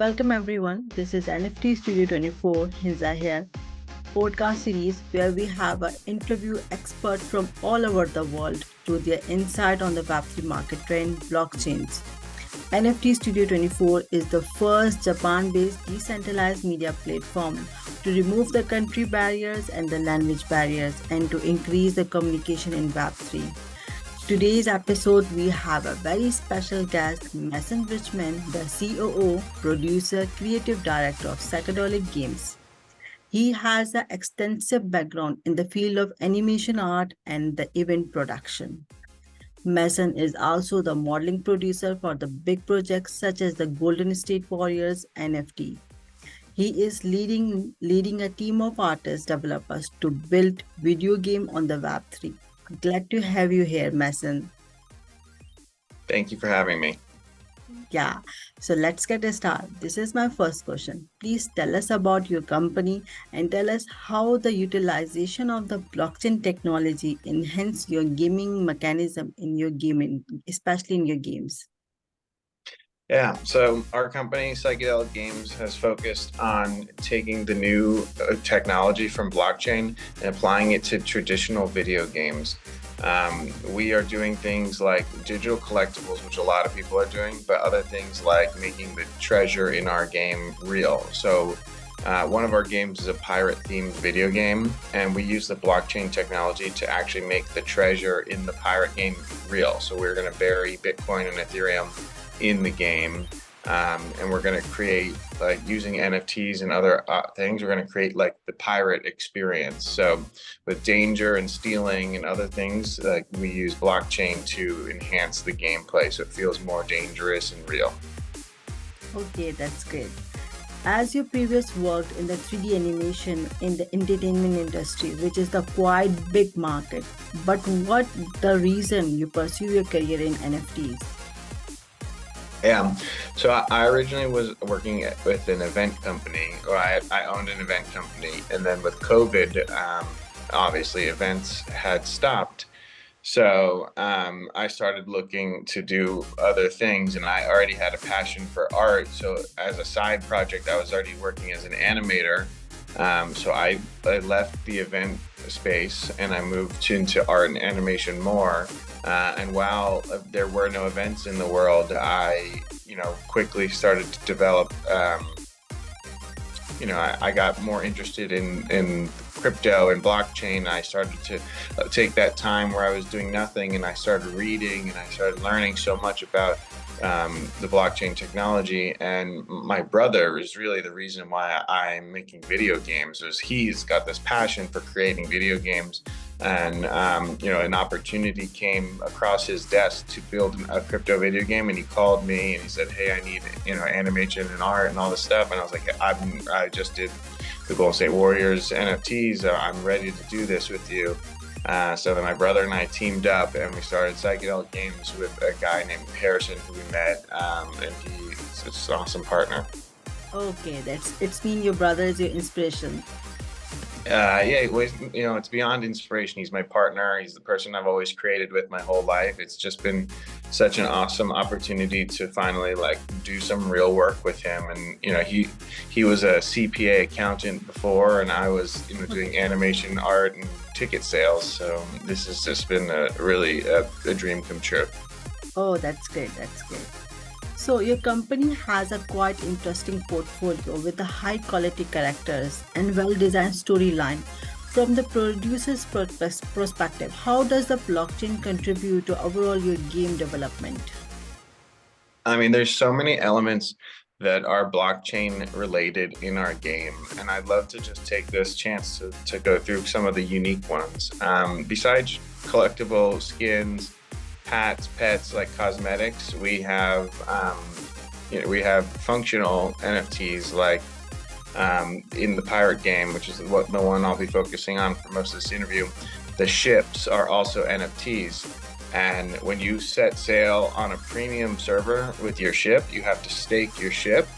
Welcome everyone. This is NFTStudio24 Hinza here, podcast series where we have an interview expert from all over the world to their insight on the Web3 market trend, blockchains. NFT Studio 24 is the first Japan based decentralized media platform to remove the country barriers and the language barriers and to increase the communication in Web3. Today's episode, we have a very special guest, Mason Richman, the COO, producer, creative director of Psychedelic Games. He has an extensive background in the field of animation art and the event production. Mason is also the modeling producer for the big projects such as the Golden State Warriors NFT. He is leading a team of artists developers to build video game on the Web3. Glad to have you here, Mason. Thank you for having me. Yeah, so let's get started. This is my first question. Please tell us about your company and tell us how the utilization of the blockchain technology enhance your gaming mechanism in your gaming, especially in your games. Yeah, so our company, Psychedelic Games, has focused on taking the new technology from blockchain and applying it to traditional video games. We are doing things like digital collectibles, which a lot of people are doing, but other things like making the treasure in our game real. So one of our games is a pirate-themed video game, and we use the blockchain technology to actually make the treasure in the pirate game real. So we're going to bury Bitcoin and Ethereum in the game, and we're going to create, like, using NFTs and other things, we're going to create like the pirate experience. So with danger and stealing and other things, like, we use blockchain to enhance the gameplay so it feels more dangerous and real. Okay, that's great. As you previously worked in the 3D animation in the entertainment industry, which is the quite big market, but what the reason you pursue your career in NFTs? Yeah, so I originally was working with an event company, or I owned an event company, and then with COVID, obviously events had stopped. So I started looking to do other things, and I already had a passion for art. So as a side project, I was already working as an animator. So I left the event space and I moved into art and animation more. And while there were no events in the world, I, quickly started to develop, I got more interested in crypto and blockchain. I started to take that time where I was doing nothing, and I started reading and I started learning so much about the blockchain technology. And my brother is really the reason why I'm making video games. Is he's got this passion for creating video games, and an opportunity came across his desk to build a crypto video game, and he called me and he said, "Hey, I need animation and art and all this stuff." And I was like, I just did the Golden State Warriors NFTs. I'm ready to do this with you. So then my brother and I teamed up and we started Psychedelic Games with a guy named Harrison who we met, and he's just an awesome partner. Okay, it's mean your brother is your inspiration. Yeah, it's beyond inspiration. He's my partner. He's the person I've always created with my whole life. It's just been such an awesome opportunity to finally do some real work with him. And he was a CPA accountant before, and I was doing animation, art, and ticket sales. So this has just been a dream come true. Oh, that's great. That's great. So your company has a quite interesting portfolio with the high quality characters and well-designed storyline. From the producer's perspective, how does the blockchain contribute to overall your game development? I mean, there's so many elements that are blockchain related in our game, and I'd love to just take this chance to go through some of the unique ones. Besides collectible skins, hats, pets, like cosmetics, we have functional NFTs, like in the pirate game, which is the one I'll be focusing on for most of this interview. The ships are also NFTs, and when you set sail on a premium server with your ship, you have to stake your ship,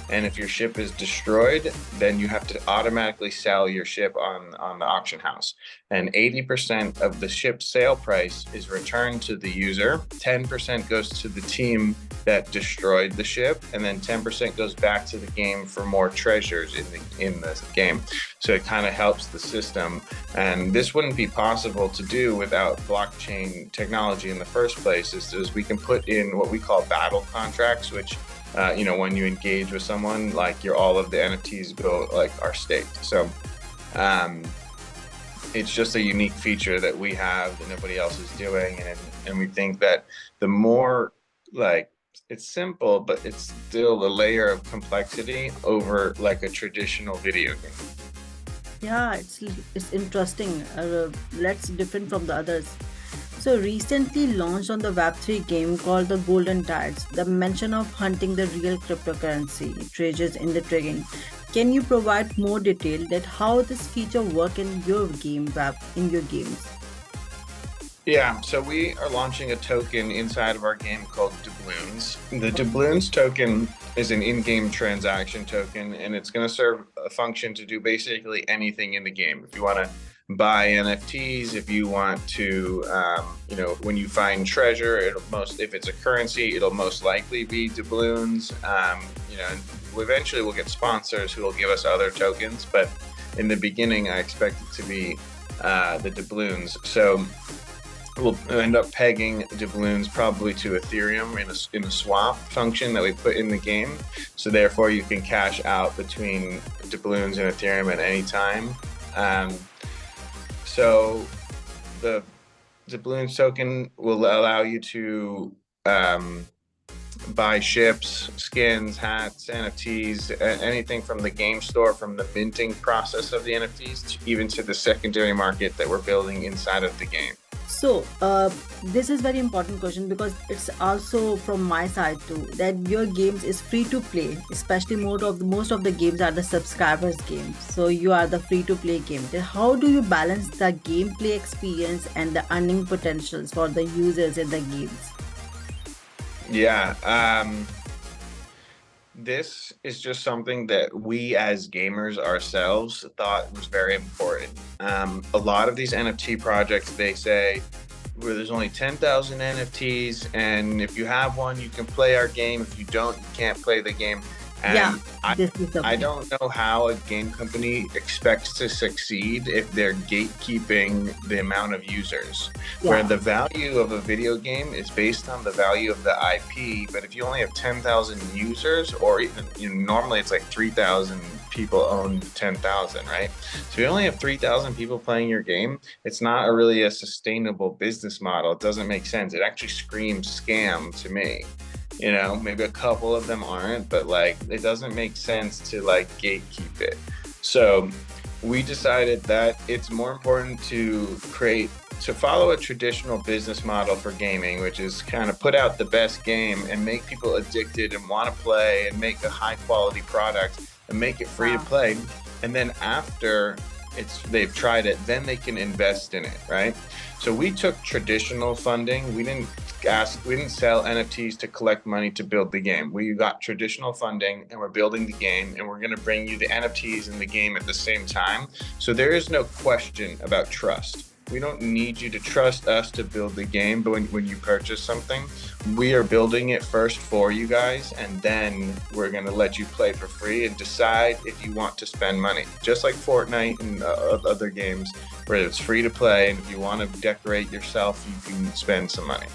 And if your ship is destroyed, then you have to automatically sell your ship on the auction house. And 80% of the ship's sale price is returned to the user. 10% goes to the team that destroyed the ship, and then 10% goes back to the game for more treasures in the game. So it kind of helps the system. And this wouldn't be possible to do without blockchain technology in the first place. Is we can put in what we call battle contracts, which when you engage with someone, like all of the NFTs go are staked. So it's just a unique feature that we have that nobody else is doing, and we think that the more it's simple, but it's still a layer of complexity over a traditional video game. Yeah, it's interesting. Let's different from the others. So recently launched on the Web3 game called the Golden Tides, the mention of hunting the real cryptocurrency treasures in the trading. Can you provide more detail that how this feature work in your games? Yeah, so we are launching a token inside of our game called Doubloons. The Doubloons token is an in-game transaction token, and it's going to serve a function to do basically anything in the game. If you want to buy NFTs, if you want to, when you find treasure, if it's a currency, it'll most likely be doubloons. And eventually we'll get sponsors who will give us other tokens, but in the beginning, I expect it to be the doubloons. So we'll end up pegging doubloons probably to Ethereum in a swap function that we put in the game. So therefore, you can cash out between doubloons and Ethereum at any time. So the doubloons token will allow you to buy ships, skins, hats, NFTs, anything from the game store, from the minting process of the NFTs, even to the secondary market that we're building inside of the game. So this is very important question because it's also from my side too that your games is free to play, especially most of the games are the subscribers games. So you are the free to play game. Then how do you balance the gameplay experience and the earning potentials for the users in the games? Yeah, this is just something that we as gamers ourselves thought was very important. A lot of these NFT projects, they say, where there's only 10,000 NFTs, and if you have one, you can play our game. If you don't, you can't play the game. And I don't know how a game company expects to succeed if they're gatekeeping the amount of users. Where the value of a video game is based on the value of the IP, but if you only have 10,000 users, or even normally it's like 3,000 people own 10,000, right? So you only have 3,000 people playing your game. It's not really a sustainable business model. It doesn't make sense. It actually screams scam to me. Maybe a couple of them aren't, but it doesn't make sense to gatekeep it. So we decided that it's more important to follow a traditional business model for gaming, which is kind of put out the best game and make people addicted and want to play and make a high quality product and make it free to play. And then after they've tried it, then they can invest in it, right? So we took traditional funding. We didn't sell NFTs to collect money to build the game. We got traditional funding and we're building the game, and we're going to bring you the NFTs in the game at the same time. So there is no question about trust. We don't need you to trust us to build the game, but when you purchase something, we are building it first for you guys, and then we're going to let you play for free and decide if you want to spend money. Just like Fortnite and other games where it's free to play, and if you want to decorate yourself, you can spend some money.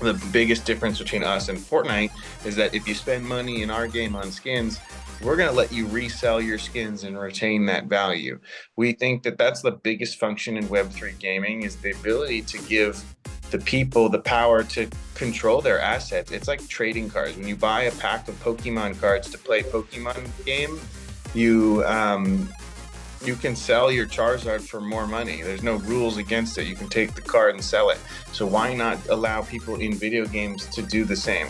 The biggest difference between us and Fortnite is that if you spend money in our game on skins, we're going to let you resell your skins and retain that value. We think that that's the biggest function in Web3 gaming, is the ability to give the people the power to control their assets. It's like trading cards. When you buy a pack of Pokemon cards to play Pokemon game, you can sell your Charizard for more money. There's no rules against it. You can take the card and sell it. So why not allow people in video games to do the same?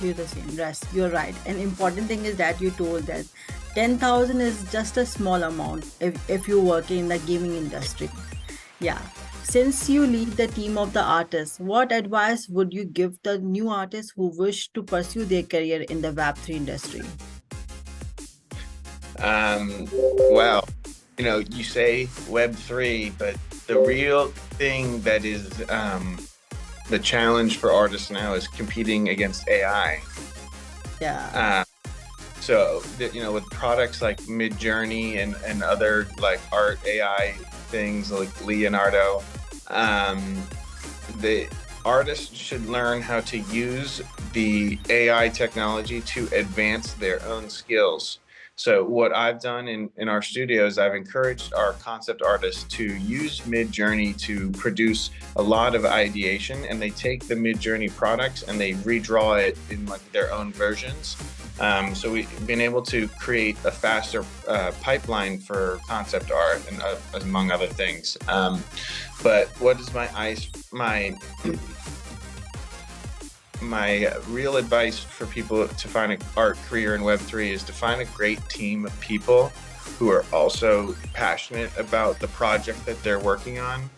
Yes, you're right. An important thing is that you told that 10,000 is just a small amount if you work in the gaming industry. Yeah. Since you lead the team of the artists, what advice would you give the new artists who wish to pursue their career in the Web3 industry? Well, you say Web3, but the real thing that is the challenge for artists now is competing against AI. Yeah. So, with products like Midjourney and other like art AI things like Leonardo, the artists should learn how to use the AI technology to advance their own skills. So what I've done in our studios, I've encouraged our concept artists to use Midjourney to produce a lot of ideation, and they take the Midjourney products and they redraw it in like their own versions. So we've been able to create a faster pipeline for concept art and among other things. But what is my real advice for people to find an art career in Web3 is to find a great team of people who are also passionate about the project that they're working on.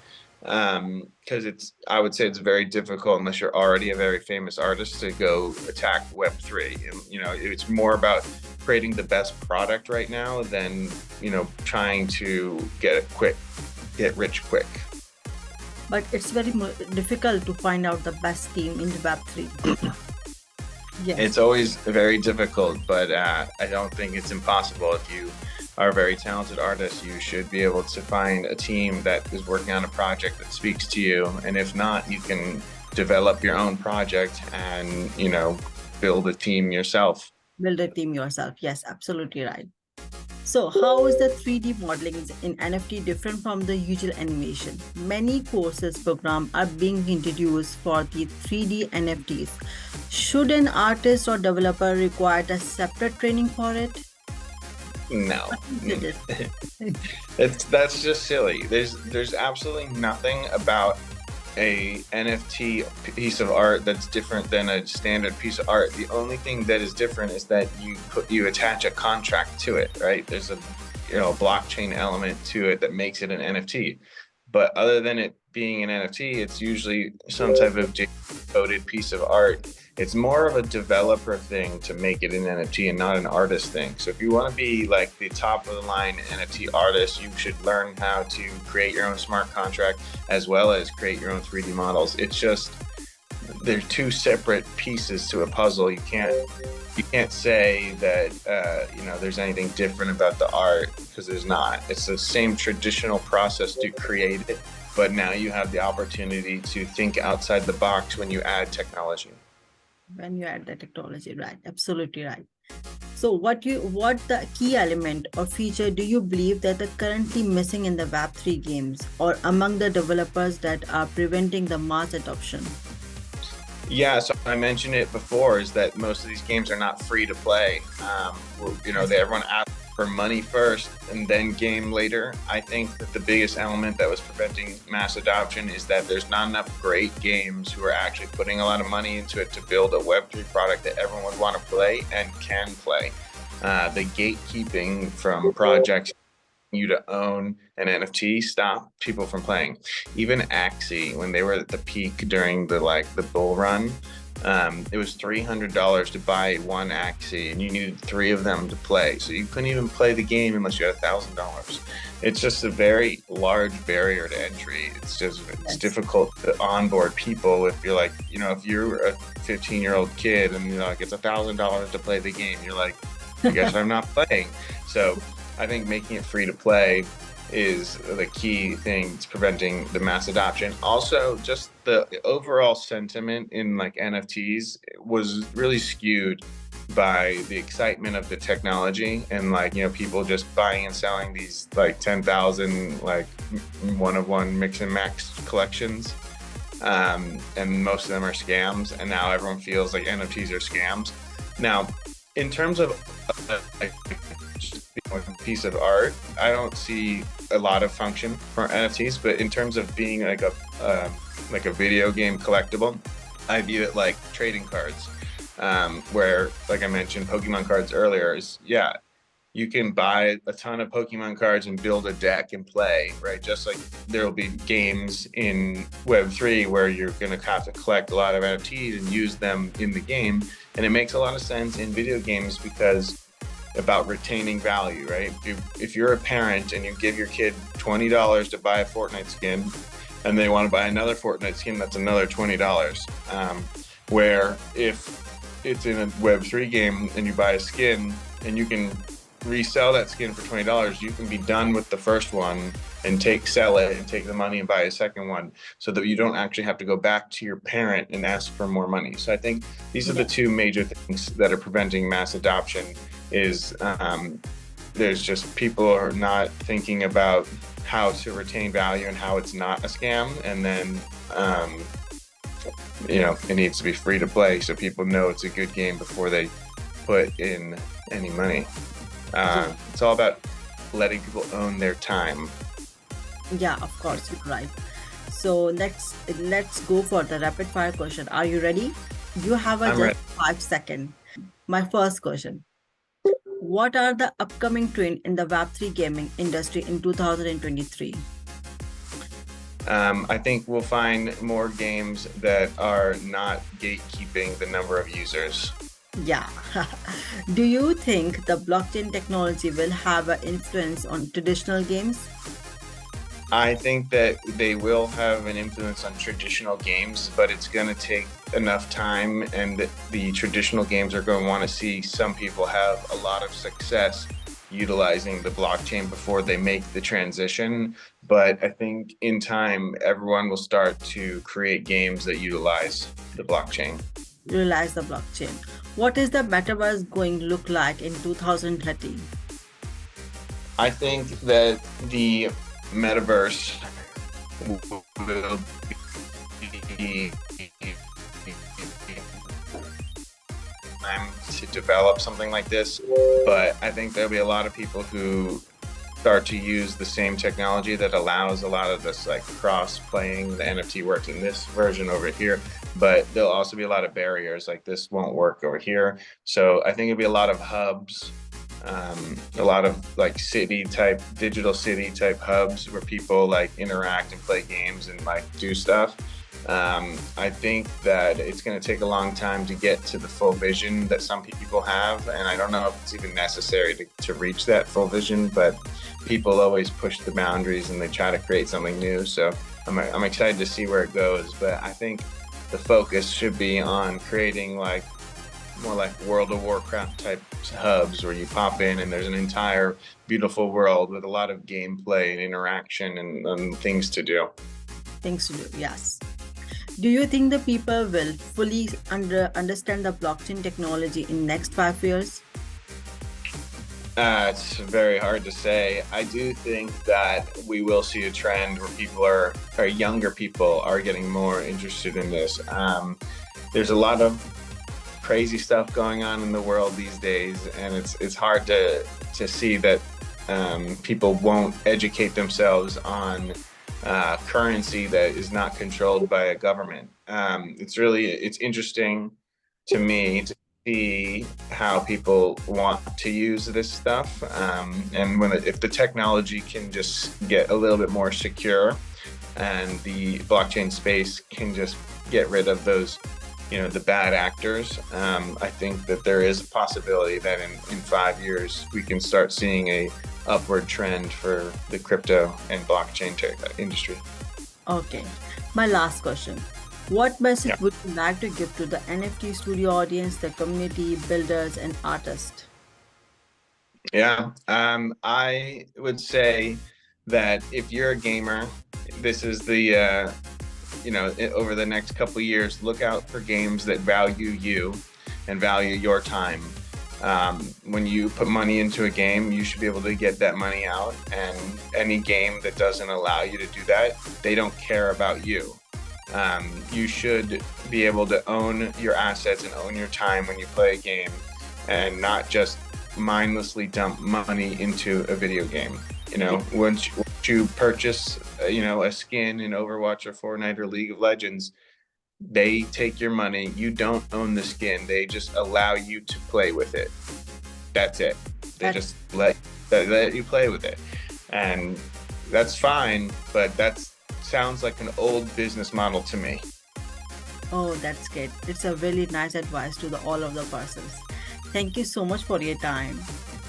Because I would say it's very difficult unless you're already a very famous artist to go attack Web3. And, it's more about creating the best product right now than, trying to get rich quick. But it's very difficult to find out the best team in the Web3. Yes. It's always very difficult, but I don't think it's impossible. If you are a very talented artist, you should be able to find a team that is working on a project that speaks to you. And if not, you can develop your own project and, build a team yourself. Build a team yourself. Yes, absolutely right. So how is the 3D modeling in NFT different from the usual animation? Many courses program are being introduced for the 3D NFTs. Should an artist or developer require a separate training for it? No. That's just silly. There's absolutely nothing about a NFT piece of art that's different than a standard piece of art. The only thing that is different is that you attach a contract to it, right? There's a blockchain element to it that makes it an NFT. But other than it being an NFT, it's usually some type of coded piece of art. It's more of a developer thing to make it an NFT and not an artist thing. So if you want to be like the top of the line NFT artist, you should learn how to create your own smart contract as well as create your own 3D models. It's just, they're two separate pieces to a puzzle. You can't say that there's anything different about the art, because there's not. It's the same traditional process to create it, but now you have the opportunity to think outside the box when you add technology. When you add the technology, right? Absolutely right. So what the key element or feature do you believe that are currently missing in the Web3 games or among the developers that are preventing the mass adoption? Yeah, so I mentioned it before, is that most of these games are not free to play. Everyone asks for money first and then game later. I think that the biggest element that was preventing mass adoption is that there's not enough great games who are actually putting a lot of money into it to build a Web3 product that everyone would want to play and can play. The gatekeeping from projects you to own an NFT stop people from playing. Even Axie, when they were at the peak during the bull run, it was $300 to buy one Axie, and you needed 3 of them to play. So you couldn't even play the game unless you had $1,000. It's just a very large barrier to entry. It's difficult to onboard people if you're if you're a 15-year-old kid and it's $1,000 to play the game, you're like, I guess I'm not playing. So I think making it free to play is the key thing to preventing the mass adoption. Also, just the overall sentiment in NFTs was really skewed by the excitement of the technology and people just buying and selling these 10,000 one-of-one mix and max collections, and most of them are scams, and now everyone feels like NFTs are scams. Now, in terms of a piece of art, I don't see a lot of function for NFTs, but in terms of being like a video game collectible, I view it like trading cards, where, like I mentioned, Pokemon cards earlier, you can buy a ton of Pokemon cards and build a deck and play, right? Just like there will be games in Web3 where you're going to have to collect a lot of NFTs and use them in the game. And it makes a lot of sense in video games because about retaining value, right? If you're a parent and you give your kid $20 to buy a Fortnite skin and they want to buy another Fortnite skin, that's another $20. Where if it's in a Web3 game and you buy a skin and you can resell that skin for $20, you can be done with the first one and sell it and take the money and buy a second one, so that you don't actually have to go back to your parent and ask for more money. So I think these are the two major things that are preventing mass adoption. Is there's just people are not thinking about how to retain value and how it's not a scam, and then it needs to be free to play so people know it's a good game before they put in any money. It's all about letting people own their time. Yeah, of course, you're right. So let's go for the rapid fire question. Are you ready? You have I'm just ready. 5 seconds. My first question. What are the upcoming trends in the Web3 gaming industry in 2023? I think we'll find more games that are not gatekeeping the number of users. Yeah. Do you think the blockchain technology will have an influence on traditional games? I think that they will have an influence on traditional games, but it's going to take enough time, and the traditional games are going to want to see some people have a lot of success utilizing the blockchain before they make the transition. But I think in time, everyone will start to create games that utilize the blockchain. Realize the blockchain. What is the metaverse going to look like in 2030? I think that the Metaverse will be time to develop something like this, but I think there'll be a lot of people who start to use the same technology that allows a lot of this like cross-playing. The NFT works in this version over here, but there'll also be a lot of barriers, like this won't work over here. So I think it'll be a lot of hubs, a lot of like digital city type hubs where people like interact and play games and like do stuff. I think that it's going to take a long time to get to the full vision that some people have, and I don't know if it's even necessary to reach that full vision, but people always push the boundaries and they try to create something new. So I'm excited to see where it goes, but I think the focus should be on creating like more like World of Warcraft type hubs where you pop in and there's an entire beautiful world with a lot of gameplay and interaction and things to do. Things to do, yes. Do you think the people will fully understand the blockchain technology in next 5 years? It's very hard to say. I do think that we will see a trend where younger people are getting more interested in this. There's a lot of crazy stuff going on in the world these days, and it's hard to see that people won't educate themselves on currency that is not controlled by a government. It's interesting to me to see how people want to use this stuff, and if the technology can just get a little bit more secure, and the blockchain space can just get rid of those, the bad actors. I think that there is a possibility that in 5 years we can start seeing a upward trend for the crypto and blockchain industry. Okay, my last question. What message would you like to give to the NFTstudio audience, the community, builders, and artists? Yeah, I would say that if you're a gamer, this is the over the next couple of years, look out for games that value you and value your time. When you put money into a game, you should be able to get that money out, and any game that doesn't allow you to do that, they don't care about you. You should be able to own your assets and own your time when you play a game, and not just mindlessly dump money into a video game. Once you purchase, a skin in Overwatch or Fortnite or League of Legends, they take your money. You don't own the skin. They just allow you to play with it. That's it. They just let you play with it. And that's fine, but that sounds like an old business model to me. Oh, that's good. It's a really nice advice to all of the persons. Thank you so much for your time.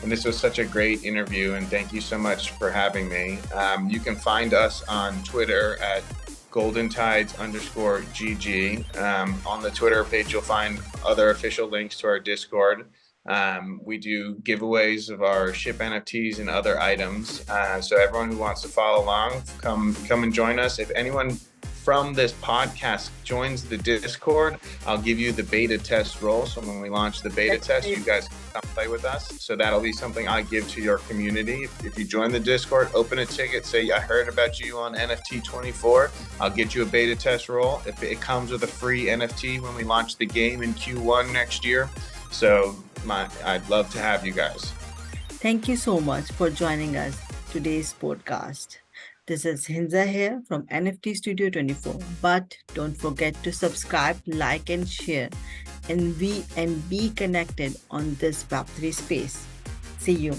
And this was such a great interview, and thank you so much for having me. You can find us on Twitter at GoldenTides_GG. On the Twitter page, you'll find other official links to our Discord. We do giveaways of our ship NFTs and other items. So everyone who wants to follow along, come and join us. If anyone from this podcast joins the Discord, I'll give you the beta test role. So when we launch the beta test, you guys come play with us. So that'll be something I give to your community. If you join the Discord, open a ticket, say, I heard about you on NFT24, I'll get you a beta test role. If it comes with a free NFT when we launch the game in Q1 next year. So I'd love to have you guys. Thank you so much for joining us today's podcast. This is Hinza here from NFTstudio24. But don't forget to subscribe, like, and share, and be connected on this Web3 space. See you.